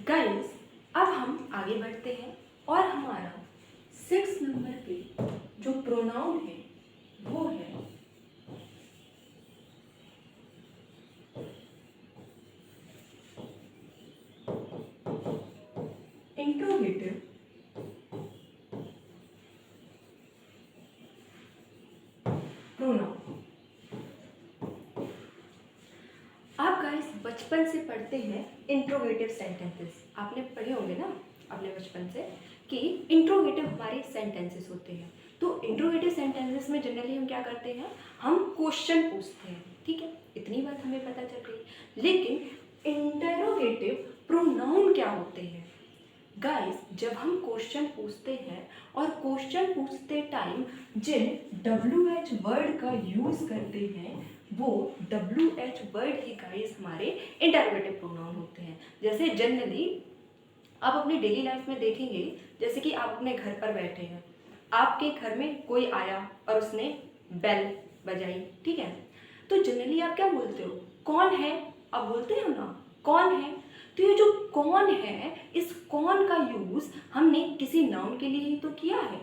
Guys, अब हम आगे बढ़ते हैं और हमारा 6 नंबर पे जो प्रोनाउन है वो है इंट्रोगेटिव प्रोनाउन। आप गाइस बचपन से पढ़ते हैं इंट्रोगेटिव सेंटेंसेस, आपने पढ़े होंगे ना अपने बचपन से कि इंट्रोगेटिव हमारे सेंटेंसेस होते हैं। तो इंट्रोगेटिव सेंटेंसेस में जनरली हम क्या करते हैं, हम क्वेश्चन पूछते हैं, ठीक है, इतनी बात हमें पता चल गई। लेकिन इंटरोगेटिव प्रोनाउन क्या होते हैं गाइस? जब हम क्वेश्चन पूछते हैं और क्वेश्चन पूछते टाइम जिन WH वर्ड का यूज करते हैं वो WH वर्ड ही गाइस हमारे इंटरोगेटिव प्रोनाउन होते हैं। जैसे जनरली आप अपनी डेली लाइफ में देखेंगे, जैसे कि आप अपने घर पर बैठे हैं, आपके घर में कोई आया और उसने बेल बजाई, ठीक है, तो जनरली आप क्या बोलते हो, कौन है? आप बोलते हो ना कौन है। तो ये जो कौन है, इस कौन का यूज हमने किसी नाउन के लिए ही तो किया है,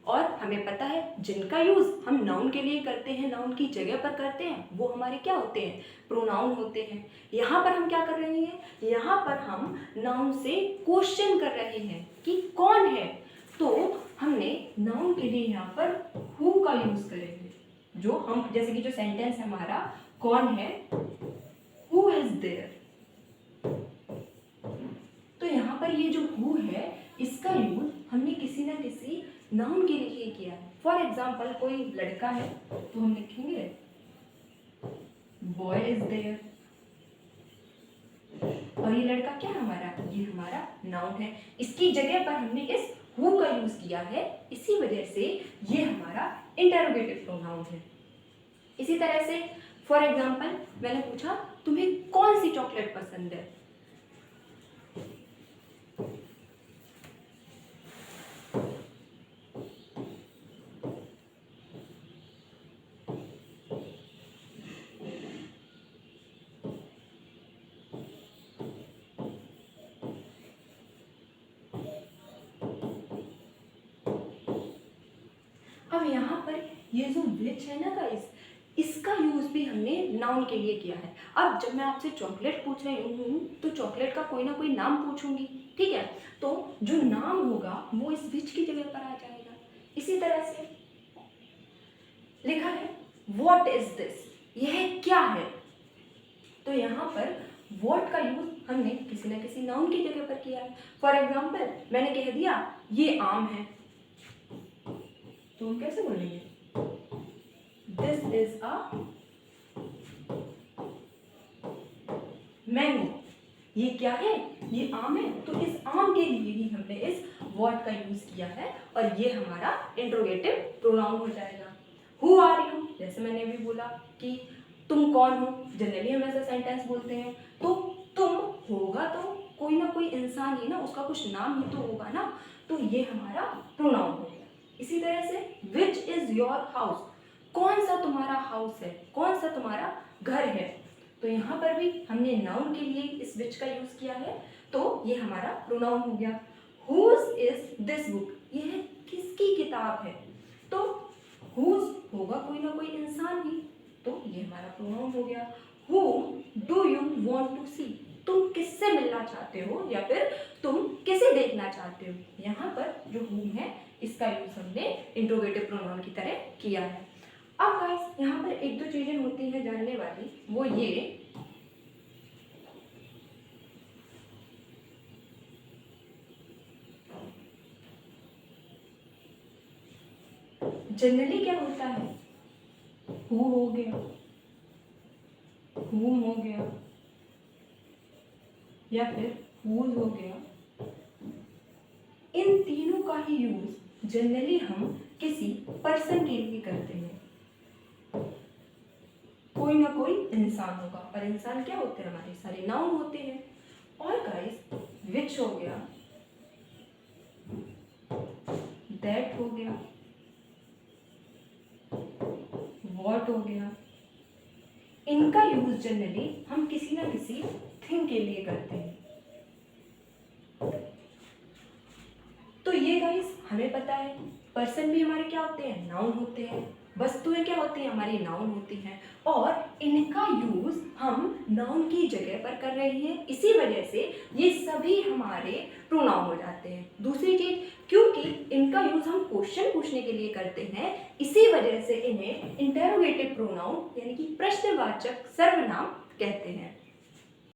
और हमें पता है जिनका यूज हम नाउन के लिए करते हैं, नाउन की जगह पर करते हैं, वो हमारे क्या होते हैं, प्रोनाउन होते हैं। यहाँ पर हम क्या कर रहे हैं, यहाँ पर हम नाउन से क्वेश्चन कर रहे हैं कि कौन है, तो हमने नाउन के लिए यहाँ पर हु का यूज करेंगे। जो हम जैसे कि जो सेंटेंस हमारा कौन है, हु इज देयर, तो यहाँ पर ये जो हु है इसका यूज हमने किसी ना किसी नाउन के लिए ही किया है। फॉर एग्जाम्पल कोई लड़का है तो हम लिखेंगे बॉय इज देयर, और ये लड़का क्या हमारा, ये हमारा नाउन है, इसकी जगह पर हमने इस हु का यूज किया है, इसी वजह से ये हमारा इंटरोगेटिव प्रोनाउन है। इसी तरह से फॉर एग्जाम्पल मैंने पूछा तुम्हें कौन सी चॉकलेट पसंद है, अब यहाँ पर ये जो विच है ना गाइस, इसका यूज भी हमने नाउन के लिए किया है। अब जब मैं आपसे चॉकलेट पूछ रही हूँ तो चॉकलेट का कोई ना कोई नाम पूछूंगी, ठीक है, तो जो नाम होगा वो इस विच की जगह पर आ जाएगा। इसी तरह से लिखा है व्हाट इज दिस, यह क्या है, तो यहाँ पर व्हाट का यूज हमने किसी ना किसी नाउन की जगह पर किया है। फॉर एग्जाम्पल मैंने कह दिया ये आम है, तो हम कैसे बोलेंगे, दिस इज अ मैंगो, ये क्या है, ये आम है, तो इस आम के लिए ही हमने इस व्हाट का यूज किया है और ये हमारा इंट्रोगेटिव प्रोनाउन हो जाएगा। हु आर यू, जैसे मैंने भी बोला कि तुम कौन हो, जनरली हम ऐसा सेंटेंस बोलते हैं, तो तुम होगा तो कोई ना कोई इंसान ही ना, उसका कुछ नाम ही तो होगा ना, तो ये हमारा प्रोनाउन हो गया। इसी तरह से विच इज योर हाउस, कौन सा तुम्हारा हाउस है, कौन सा तुम्हारा घर है, तो यहाँ पर भी हमने नाउन के लिए इस विच का यूज किया है, तो ये हमारा प्रोनाउन हो गया। हुज इज दिस बुक, यह किसकी किताब है, तो हुज होगा कोई ना कोई इंसान ही, तो ये हमारा प्रोनाउन हो गया। Whom do you want to see, तुम किससे मिलना चाहते हो या फिर तुम किसे देखना चाहते हो, यहाँ पर जो whom है इसका यूज हमने इंट्रोगेटिव प्रोनाउन की तरह किया है। अब गाइस यहाँ पर एक दो चीजें होती हैं जानने वाली, वो ये जनरली क्या होता है, हु हो गया, whom हो गया या फिर whose हो गया, इन तीनों का ही यूज जनरली हम किसी पर्सन के लिए करते हैं, कोई ना कोई इंसान होगा, और इंसान क्या होते हैं, हमारे सारे नाउन होते हैं। और गाइस विच हो गया, दैट हो गया, व्हाट हो गया, इनका यूज जनरली हम किसी ना किसी थिंग के लिए करते हैं। ये गाइस हमें पता है पर्सन भी हमारे क्या होते हैं, नाउन होते हैं, वस्तुएं क्या होती हैं, हमारी नाउन होती हैं, और इनका यूज़ हम नाउन की जगह पर कर रहे हैं, इसी वजह से ये सभी हमारे प्रोनाउन हो जाते हैं। दूसरी चीज़, क्योंकि इनका यूज़ हम क्वेश्चन पूछने के लिए करते हैं, इसी वजह से इन्हें इंटेरोगेटिव प्रोनाउन यानी कि प्रश्नवाचक सर्वनाम कहते हैं।